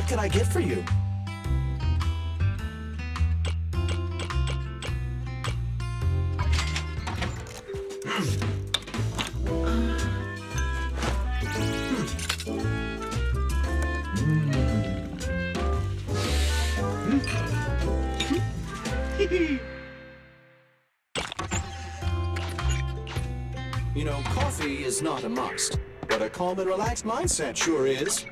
What can I get for you? You know, coffee is not a must, but a calm and relaxed mindset sure is.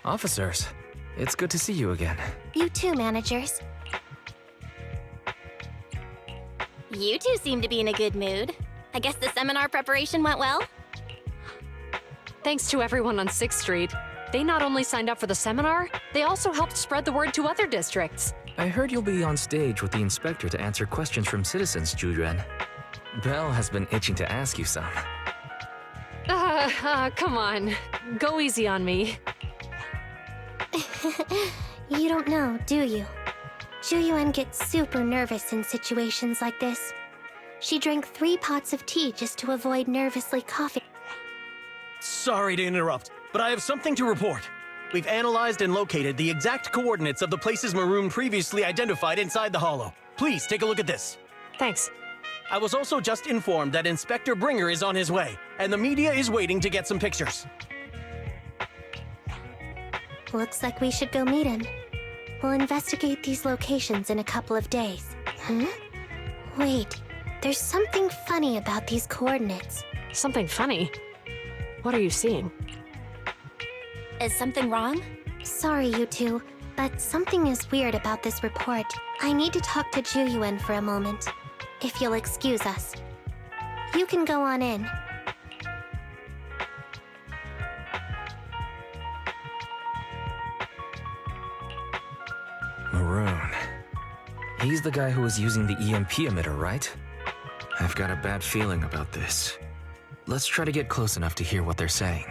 Officers, it's good to see you again. You too, managers. You two seem to be in a good mood. I guess the seminar preparation went well? Thanks to everyone on 6th Street. They not only signed up for the seminar, they also helped spread the word to other districts. I heard you'll be on stage with the inspector to answer questions from citizens, Zhu. Belle has been itching to ask you some. Come on. Go easy on me. You don't know, do you? Zhu gets super nervous in situations like this. She drank 3 pots of tea just to avoid nervously coughing. Sorry to interrupt, but I have something to report. We've analyzed and located the exact coordinates of the places Maroon previously identified inside the Hollow. Please take a look at this. Thanks. I was also just informed that Inspector Bringer is on his way, and the media is waiting to get some pictures. Looks like we should go meet him. We'll investigate these locations in a couple of days. Wait, there's something funny about these coordinates. Something funny? What are you seeing? Is something wrong? Sorry, you two, but something is weird about this report. I need to talk to Zhu for a moment. If you'll excuse us. You can go on in. Maroon. He's the guy who was using the EMP emitter, right? I've got a bad feeling about this. Let's try to get close enough to hear what they're saying.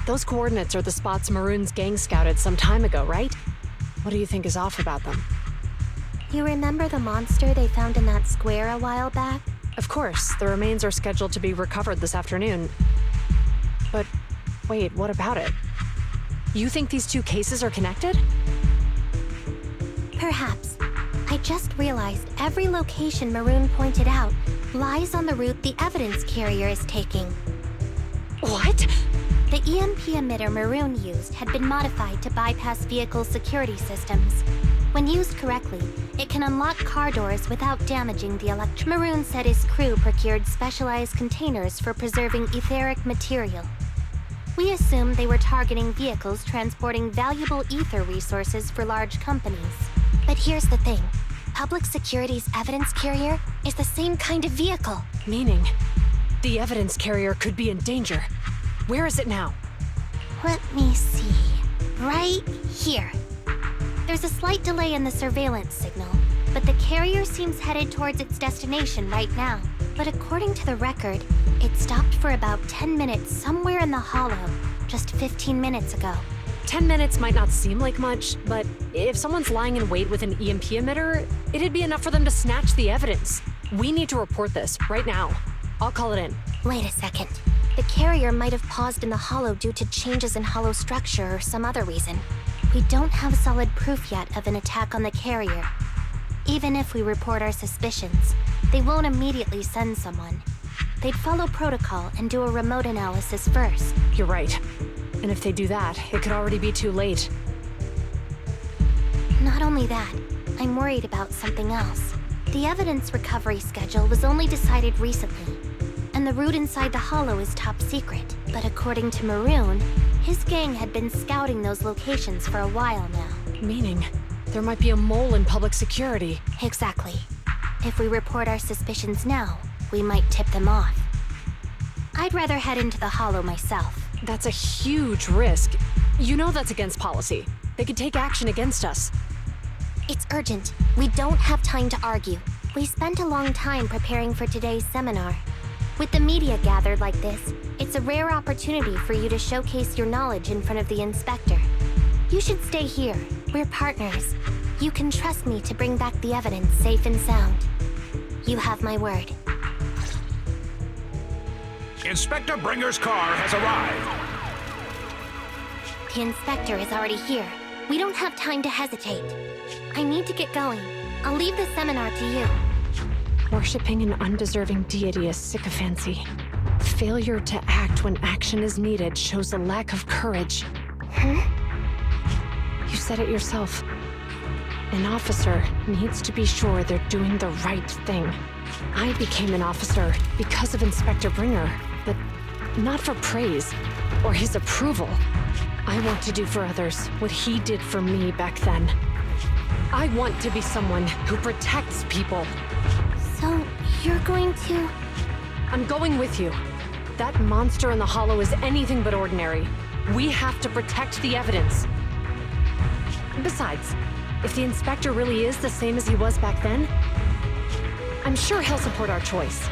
Those coordinates are the spots Maroon's gang scouted some time ago, right? What do you think is off about them? You remember the monster they found in that square a while back? Of course, the remains are scheduled to be recovered this afternoon. But wait, what about it? You think these 2 cases are connected? Perhaps. I just realized every location Maroon pointed out lies on the route the evidence carrier is taking. What? The EMP emitter Maroon used had been modified to bypass vehicle security systems. When used correctly, it can unlock car doors without damaging the Maroon said his crew procured specialized containers for preserving etheric material. We assumed they were targeting vehicles transporting valuable ether resources for large companies. But here's the thing. Public Security's evidence carrier is the same kind of vehicle. Meaning, the evidence carrier could be in danger. Where is it now? Let me see. Right here. There's a slight delay in the surveillance signal, but the carrier seems headed towards its destination right now. But according to the record, it stopped for about 10 minutes somewhere in the Hollow, just 15 minutes ago. 10 minutes might not seem like much, but if someone's lying in wait with an EMP emitter, it'd be enough for them to snatch the evidence. We need to report this right now. I'll call it in. Wait a second. The carrier might have paused in the Hollow due to changes in Hollow structure or some other reason. We don't have solid proof yet of an attack on the carrier. Even if we report our suspicions, they won't immediately send someone. They'd follow protocol and do a remote analysis first. You're right. And if they do that, it could already be too late. Not only that, I'm worried about something else. The evidence recovery schedule was only decided recently, and the route inside the Hollow is top secret. But according to Maroon, his gang had been scouting those locations for a while now. Meaning, there might be a mole in public security. Exactly. If we report our suspicions now, we might tip them off. I'd rather head into the Hollow myself. That's a huge risk. You know that's against policy. They could take action against us. It's urgent. We don't have time to argue. We spent a long time preparing for today's seminar. With the media gathered like this, it's a rare opportunity for you to showcase your knowledge in front of the inspector. You should stay here. We're partners. You can trust me to bring back the evidence safe and sound. You have my word. Inspector Bringer's car has arrived. The inspector is already here. We don't have time to hesitate. I need to get going. I'll leave the seminar to you. Worshipping an undeserving deity is sycophancy. Failure to act when action is needed shows a lack of courage. Huh? You said it yourself. An officer needs to be sure they're doing the right thing. I became an officer because of Inspector Bringer, but not for praise or his approval. I want to do for others what he did for me back then. I want to be someone who protects people. So, you're going to... I'm going with you. That monster in the hollow is anything but ordinary. We have to protect the evidence. Besides, if the inspector really is the same as he was back then, I'm sure he'll support our choice.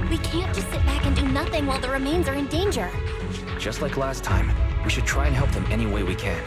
We can't just sit back and do nothing while the remains are in danger. Just like last time, we should try and help them any way we can.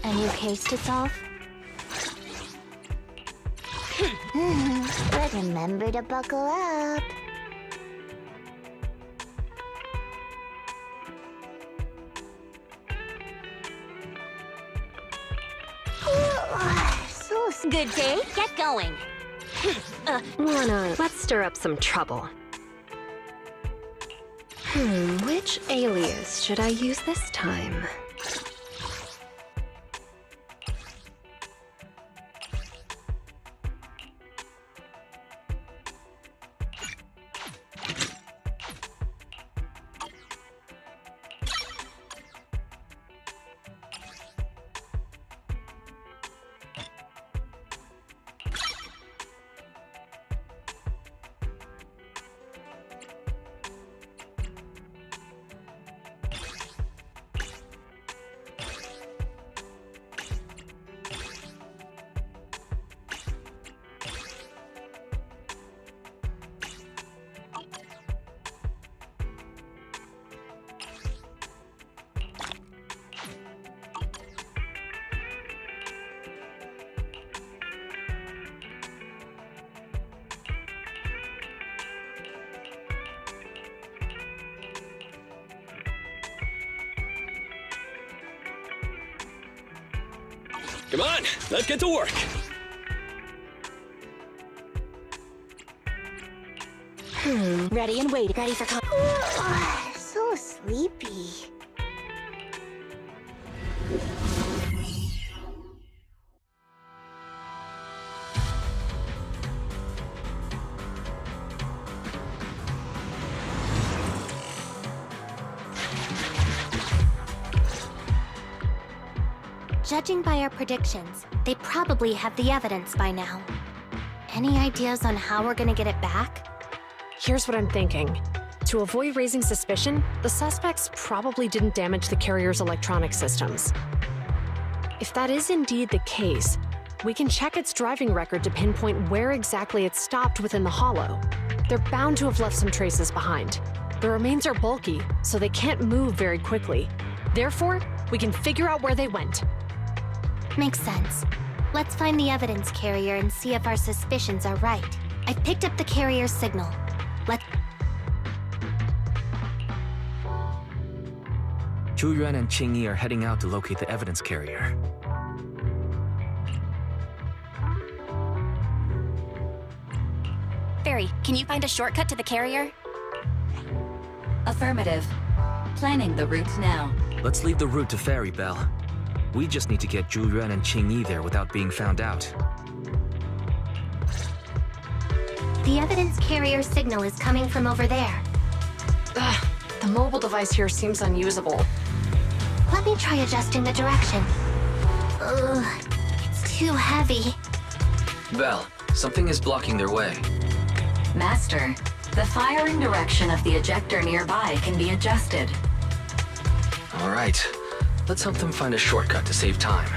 A new case to solve? But remember to buckle up. Good day, get going. Let's stir up some trouble. Which alias should I use this time? Come on, let's get to work. Ready and waiting. Ready for So sleepy. Judging by our predictions, they probably have the evidence by now. Any ideas on how we're gonna get it back? Here's what I'm thinking. To avoid raising suspicion, the suspects probably didn't damage the carrier's electronic systems. If that is indeed the case, we can check its driving record to pinpoint where exactly it stopped within the hollow. They're bound to have left some traces behind. The remains are bulky, so they can't move very quickly. Therefore, we can figure out where they went. Makes sense. Let's find the evidence carrier and see if our suspicions are right. I've picked up the carrier's signal. Let's... Zhu Yuan and Qing Yi are heading out to locate the evidence carrier. Fairy, can you find a shortcut to the carrier? Affirmative. Planning the route now. Let's leave the route to Fairy Belle. We just need to get Zhu Yuan and Qing Yi there without being found out. The evidence carrier signal is coming from over there. Ugh, the mobile device here seems unusable. Let me try adjusting the direction. Ugh, it's too heavy. Belle, something is blocking their way. Master, the firing direction of the ejector nearby can be adjusted. All right, let's help them find a shortcut to save time.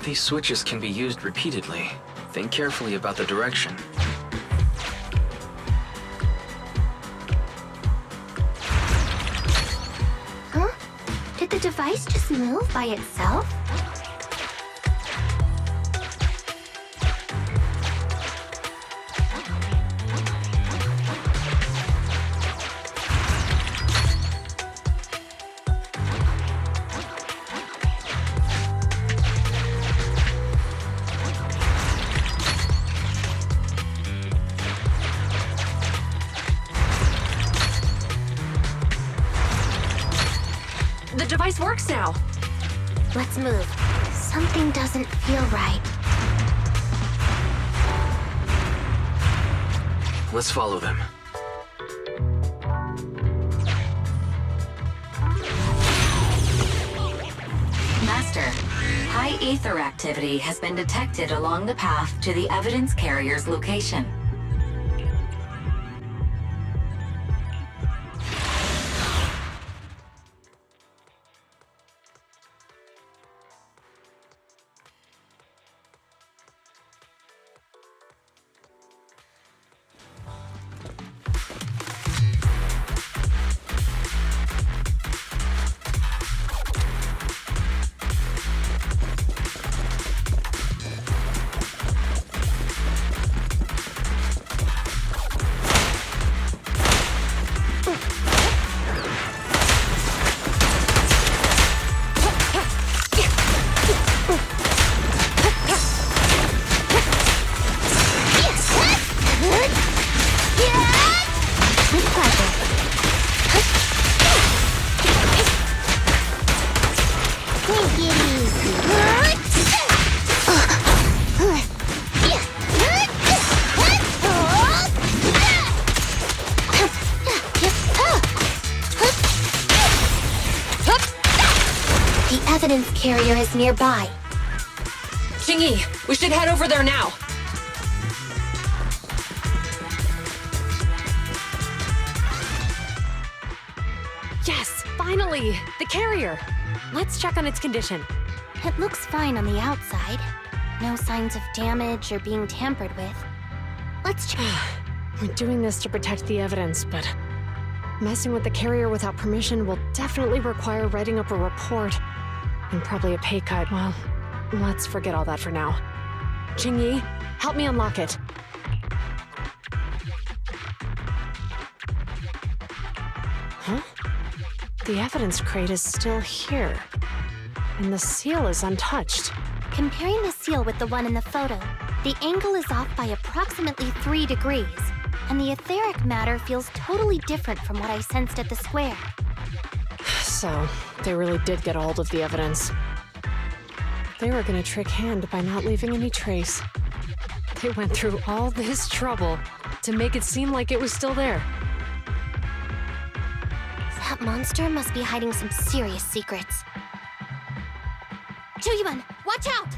These switches can be used repeatedly. Think carefully about the direction. Huh? Did the device just move by itself? The device works now! Let's move. Something doesn't feel right. Let's follow them. Master, high ether activity has been detected along the path to the evidence carrier's location. The evidence carrier is nearby. Qing Yi, we should head over there now! Yes, finally! The carrier! Let's check on its condition. It looks fine on the outside. No signs of damage or being tampered with. Let's check. We're doing this to protect the evidence, but messing with the carrier without permission will definitely require writing up a report. And probably a pay cut. Well, let's forget all that for now. Qing Yi, help me unlock it. Huh? The evidence crate is still here. And the seal is untouched. Comparing the seal with the one in the photo, the angle is off by approximately 3 degrees, and the etheric matter feels totally different from what I sensed at the square. So, they really did get a hold of the evidence. They were gonna trick Hand by not leaving any trace. They went through all this trouble to make it seem like it was still there. Monster must be hiding some serious secrets. Choyuan, watch out!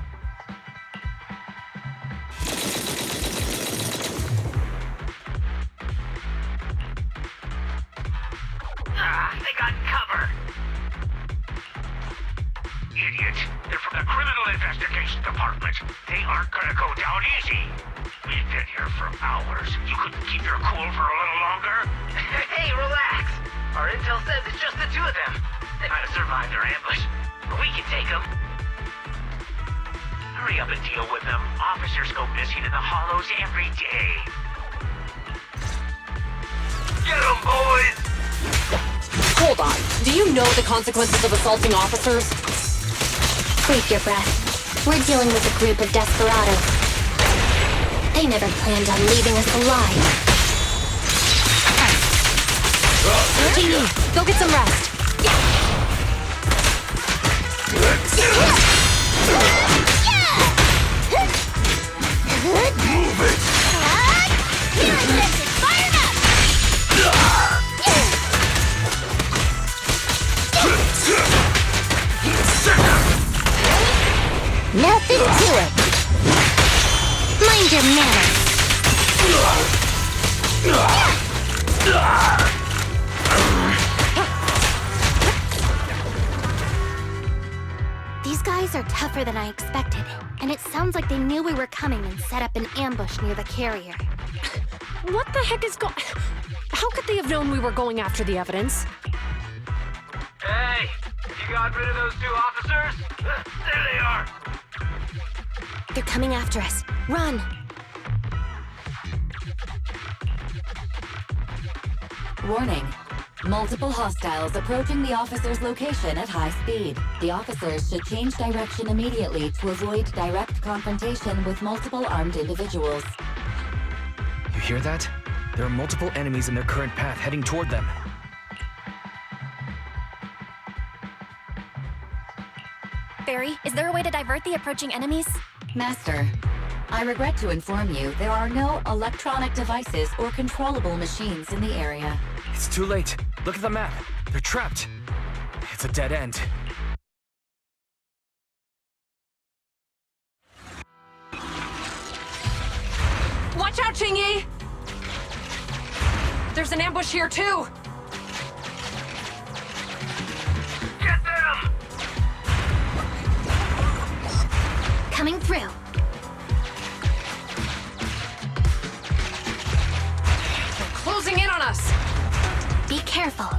They got cover! Idiot! They're from the Criminal Investigation Department. They aren't gonna go down easy. We've been here for hours. You couldn't keep your cool for a little longer? Hey, relax! Our intel says it's just the two of them. They might have survived their ambush, but we can take them. Hurry up and deal with them. Officers go missing in the hollows every day. Get them, boys! Hold on. Do you know the consequences of assaulting officers? Breathe your breath. We're dealing with a group of desperados. They never planned on leaving us alive. Jeannie, go get some rest. Move it! Nothing to it. Mind your manners. These guys are tougher than I expected, and it sounds like they knew we were coming and set up an ambush near the carrier. What the heck is going... How could they have known we were going after the evidence? Hey! You got rid of those two officers? There they are! They're coming after us. Run! Warning. Multiple hostiles approaching the officer's location at high speed. The officers should change direction immediately to avoid direct confrontation with multiple armed individuals. You hear that? There are multiple enemies in their current path heading toward them. Barry, is there a way to divert the approaching enemies? Master, I regret to inform you there are no electronic devices or controllable machines in the area. It's too late. Look at the map. They're trapped. It's a dead end. Watch out, Qingyi! There's an ambush here, too! Get them! Coming through. They're closing in on us! Be careful.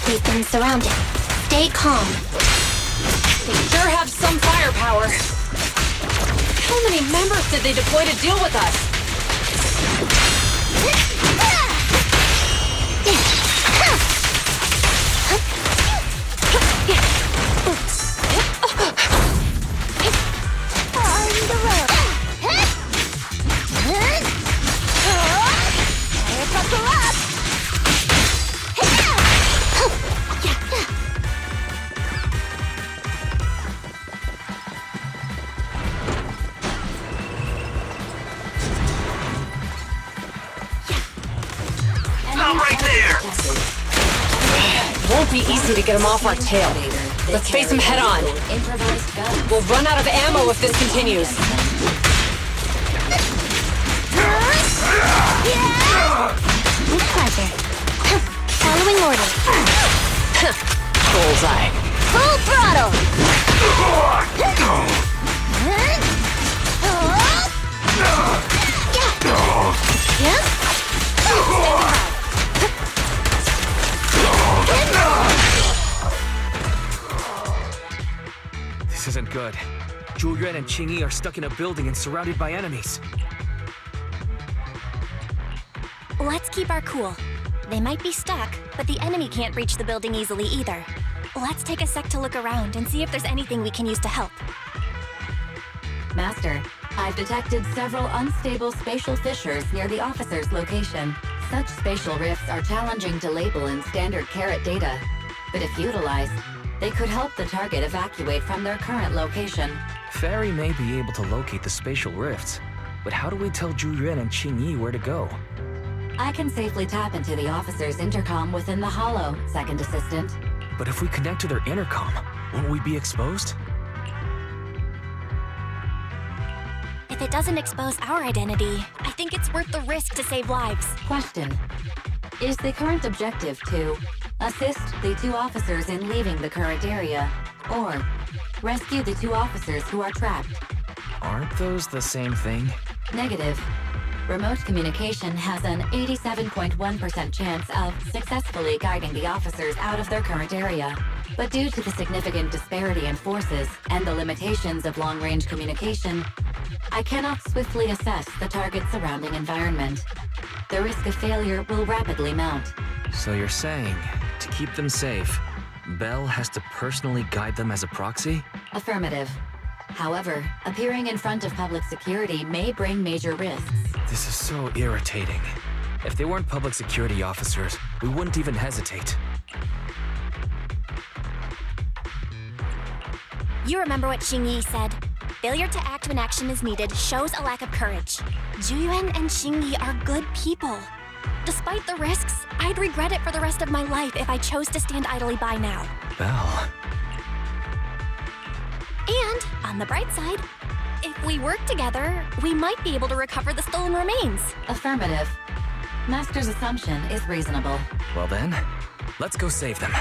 We've been surrounded. Stay calm. They sure have some firepower. How many members did they deploy to deal with us? Right there! Won't be easy to get them off our tail. Let's face them head on. We'll run out of ammo if this continues. With pleasure. Following orders. Bullseye. Full throttle! This isn't good. Zhu Yuan and Qingyi are stuck in a building and surrounded by enemies. Let's keep our cool. They might be stuck, but the enemy can't reach the building easily either. Let's take a sec to look around and see if there's anything we can use to help. Master, I've detected several unstable spatial fissures near the officer's location. Such spatial rifts are challenging to label in standard carat data, but if utilized, They could help the target evacuate from their current location. Fairy may be able to locate the spatial rifts, but how do we tell Zhu Yuan and Qing Yi where to go? I can safely tap into the officer's intercom within the hollow, Second Assistant. But if we connect to their intercom, won't we be exposed? If it doesn't expose our identity, I think it's worth the risk to save lives. Question. Is the current objective to assist the 2 officers in leaving the current area, or rescue the 2 officers who are trapped? Aren't those the same thing? Negative. Remote communication has an 87.1% chance of successfully guiding the officers out of their current area. But due to the significant disparity in forces and the limitations of long-range communication, I cannot swiftly assess the target's surrounding environment. The risk of failure will rapidly mount. So you're saying, to keep them safe, Belle has to personally guide them as a proxy? Affirmative. However, appearing in front of public security may bring major risks. This is so irritating. If they weren't public security officers, we wouldn't even hesitate. You remember what Xing Yi said. Failure to act when action is needed shows a lack of courage. Zhu Yuan and Xing Yi are good people. Despite the risks, I'd regret it for the rest of my life if I chose to stand idly by now. Belle. And, on the bright side, if we work together, we might be able to recover the stolen remains. Affirmative. Master's assumption is reasonable. Well then, let's go save them.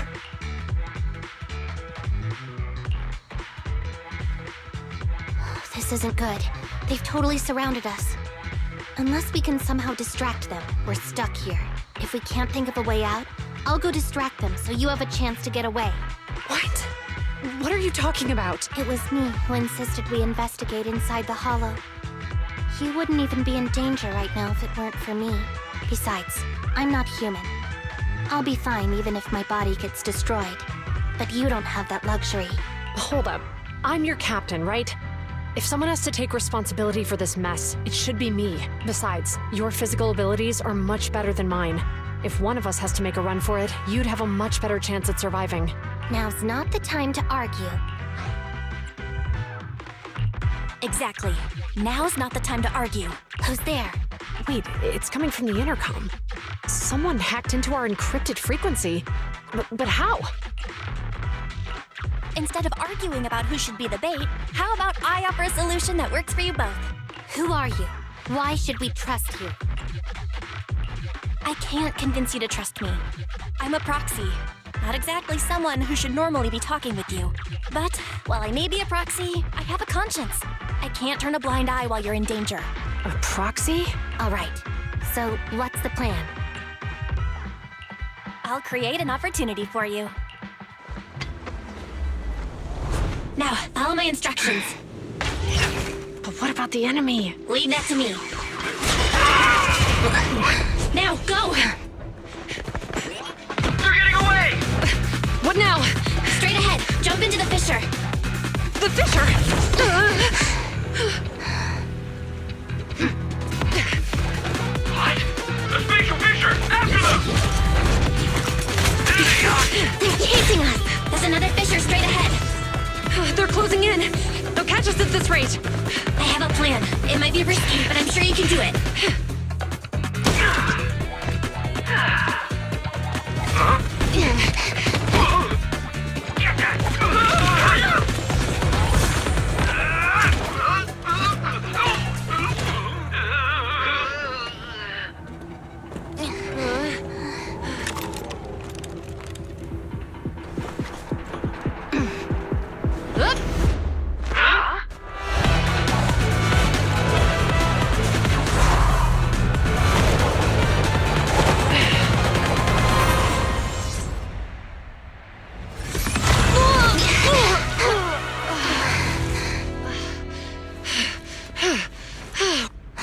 This isn't good. They've totally surrounded us. Unless we can somehow distract them, we're stuck here. If we can't think of a way out, I'll go distract them so you have a chance to get away. What? What are you talking about? It was me who insisted we investigate inside the hollow. You wouldn't even be in danger right now if it weren't for me. Besides, I'm not human. I'll be fine even if my body gets destroyed. But you don't have that luxury. Hold up. I'm your captain, right? If someone has to take responsibility for this mess, it should be me. Besides, your physical abilities are much better than mine. If one of us has to make a run for it, you'd have a much better chance at surviving. Now's not the time to argue. Exactly. Now's not the time to argue. Who's there? Wait, it's coming from the intercom. Someone hacked into our encrypted frequency. But how? Instead of arguing about who should be the bait, how about I offer a solution that works for you both? Who are you? Why should we trust you? I can't convince you to trust me. I'm a proxy. Not exactly someone who should normally be talking with you. But while I may be a proxy, I have a conscience. I can't turn a blind eye while you're in danger. A proxy? All right. So, what's the plan? I'll create an opportunity for you. Now, follow my instructions. But what about the enemy? Leave that to me. Now, go! They're getting away! What now? Straight ahead. Jump into the fissure. The fissure! What? The spatial fissure! After them! They're chasing us. There's another fissure straight ahead. They're closing in. They'll catch us at this rate. I have a plan. It might be risky, but I'm sure you can do it. Get that!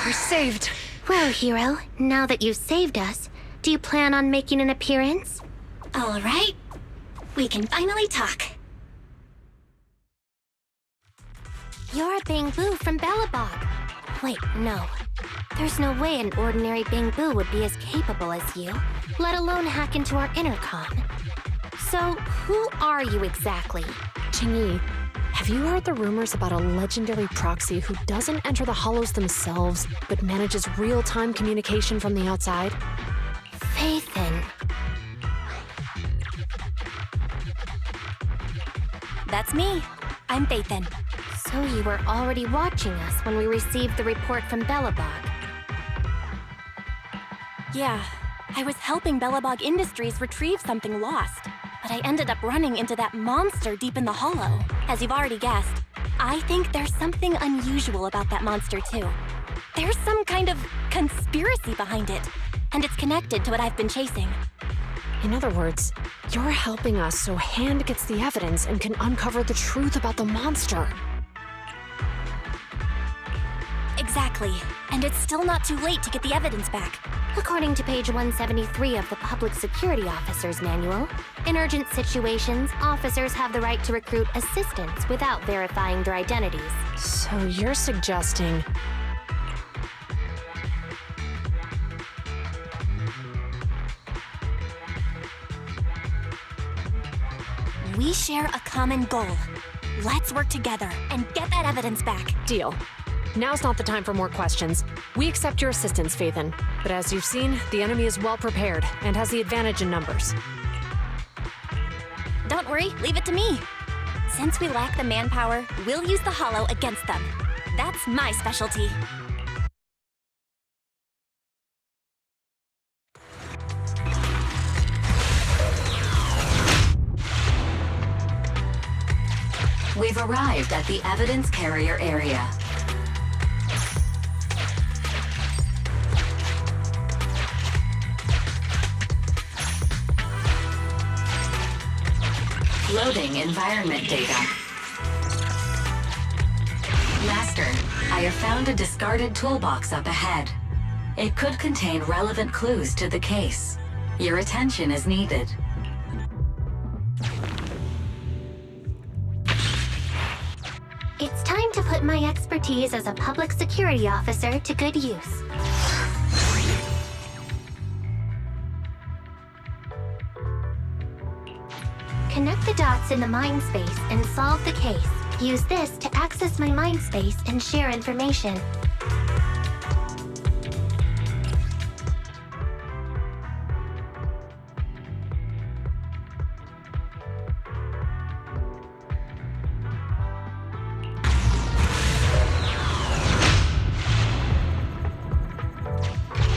We're saved. Well, hero, now that you've saved us, do you plan on making an appearance? All right. We can finally talk. You're a Bangbu from Bellabog. Wait, no. There's no way an ordinary Bangbu would be as capable as you, let alone hack into our intercom. So, who are you exactly? Qingyi, have you heard the rumors about a legendary proxy who doesn't enter the hollows themselves, but manages real-time communication from the outside? Faithin. That's me. I'm Faithin. So you were already watching us when we received the report from Belobog. Yeah, I was helping Belobog Industries retrieve something lost, but I ended up running into that monster deep in the hollow. As you've already guessed, I think there's something unusual about that monster too. There's some kind of conspiracy behind it, and it's connected to what I've been chasing. In other words, you're helping us so Hand gets the evidence and can uncover the truth about the monster. Exactly, and it's still not too late to get the evidence back. According to page 173 of the Public Security Officer's Manual, in urgent situations, officers have the right to recruit assistants without verifying their identities. So you're suggesting... We share a common goal. Let's work together and get that evidence back. Deal. Now's not the time for more questions. We accept your assistance, Faithin. But as you've seen, the enemy is well prepared and has the advantage in numbers. Don't worry, leave it to me. Since we lack the manpower, we'll use the hollow against them. That's my specialty. We've arrived at the evidence carrier area. Loading environment data. Master, I have found a discarded toolbox up ahead. It could contain relevant clues to the case. Your attention is needed. It's time to put my expertise as a public security officer to good use. Connect the dots in the mind space and solve the case. Use this to access my mind space and share information.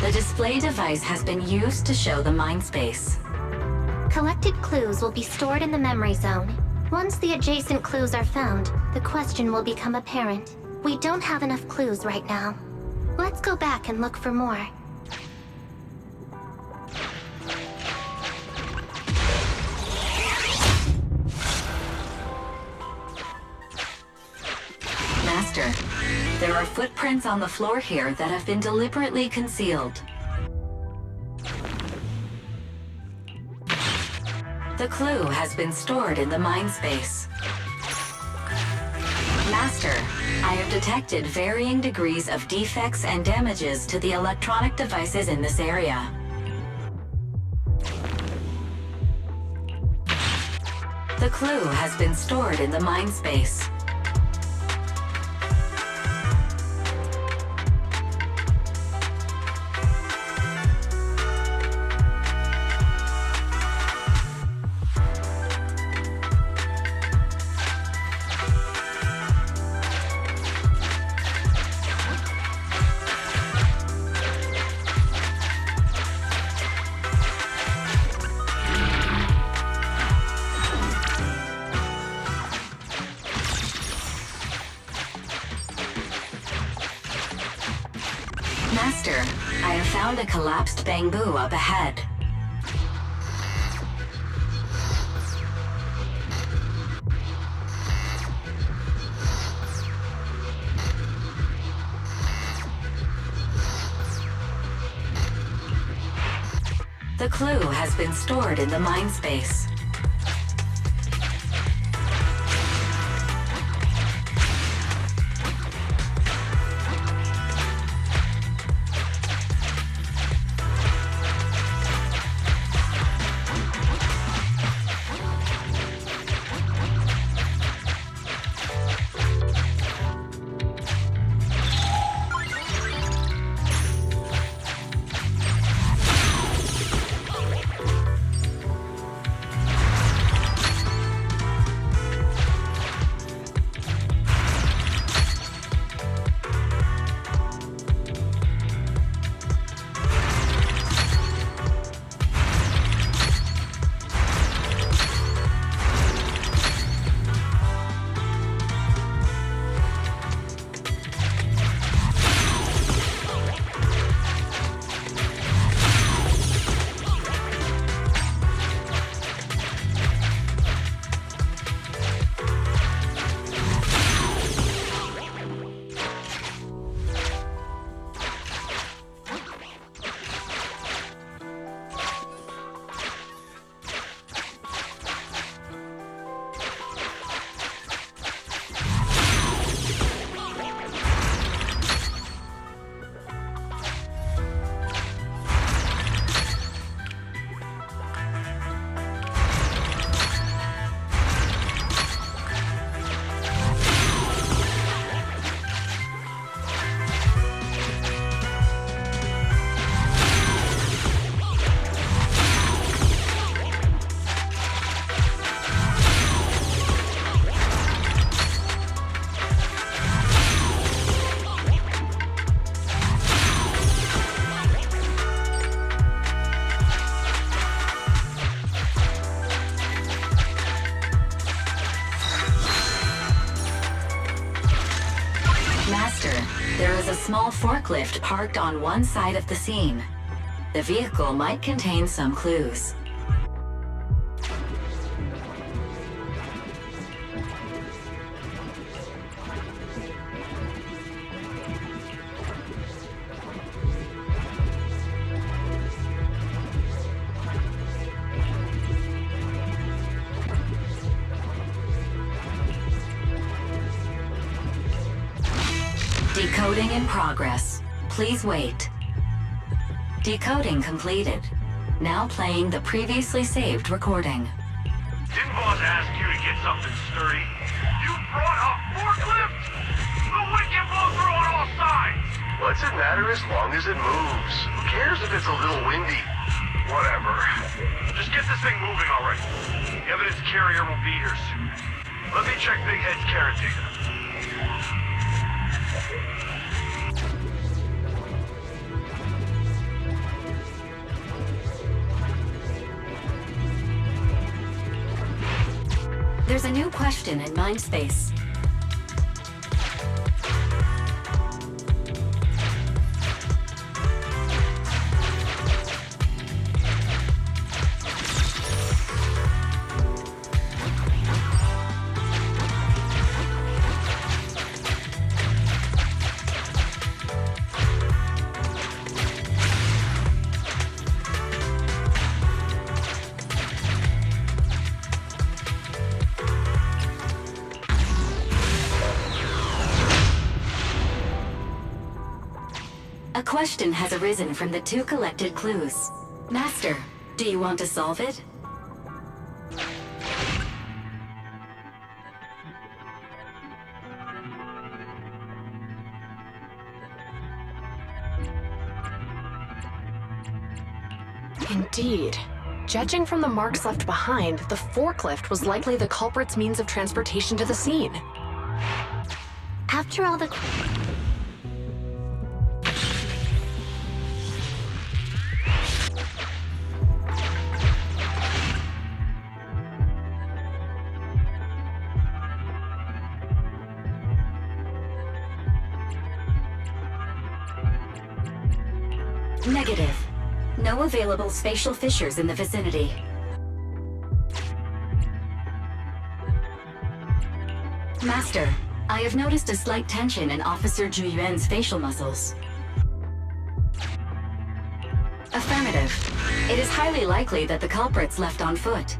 The display device has been used to show the mind space. Collected clues will be stored in the memory zone. Once the adjacent clues are found, the question will become apparent. We don't have enough clues right now. Let's go back and look for more. Master, there are footprints on the floor here that have been deliberately concealed. The clue has been stored in the mind space. Master, I have detected varying degrees of defects and damages to the electronic devices in this area. The clue has been stored in the mind space. Master, I have found a collapsed bamboo up ahead. The clue has been stored in the mind space. small forklift parked on one side of the scene. The vehicle might contain some clues. Decoding in progress. Please wait. Decoding completed. Now playing the previously saved recording. Didn't boss ask you to get something sturdy? You brought a forklift? The wind can blow through on all sides! What's it matter as long as it moves? Who cares if it's a little windy? Whatever. Just get this thing moving already. The evidence carrier will be here soon. Let me check Big Head's carrot data. There's a new question in Mindspace. A question has arisen from the two collected clues. Master, do you want to solve it? Indeed. Judging from the marks left behind, the forklift was likely the culprit's means of transportation to the scene. After all the... Negative. No available spatial fissures in the vicinity. Master, I have noticed a slight tension in Officer Juyuan's facial muscles. Affirmative. It is highly likely that the culprit's left on foot.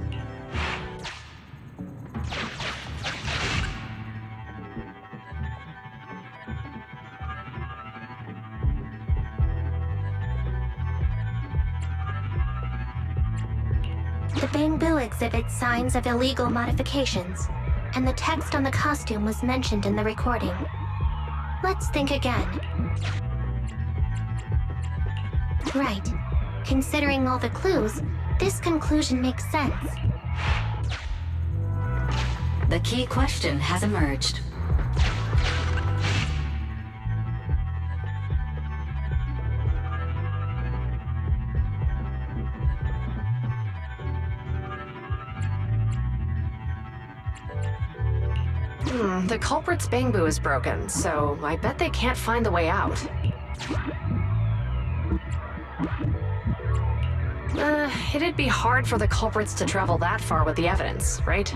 The Bamboo exhibits signs of illegal modifications, and the text on the costume was mentioned in the recording. Let's think again. Right. Considering all the clues, this conclusion makes sense. The key question has emerged. The culprit's bamboo is broken, so I bet they can't find the way out. It'd be hard for the culprits to travel that far with the evidence, right?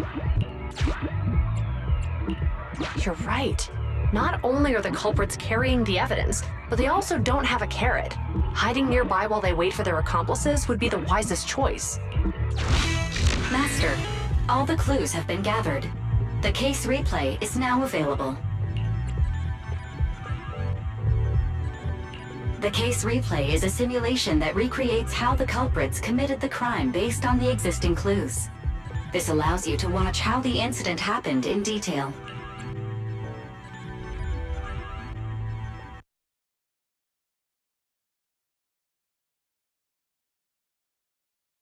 You're right. Not only are the culprits carrying the evidence, but they also don't have a carrot. Hiding nearby while they wait for their accomplices would be the wisest choice. Master, all the clues have been gathered. The case replay is now available. The case replay is a simulation that recreates how the culprits committed the crime based on the existing clues. This allows you to watch how the incident happened in detail.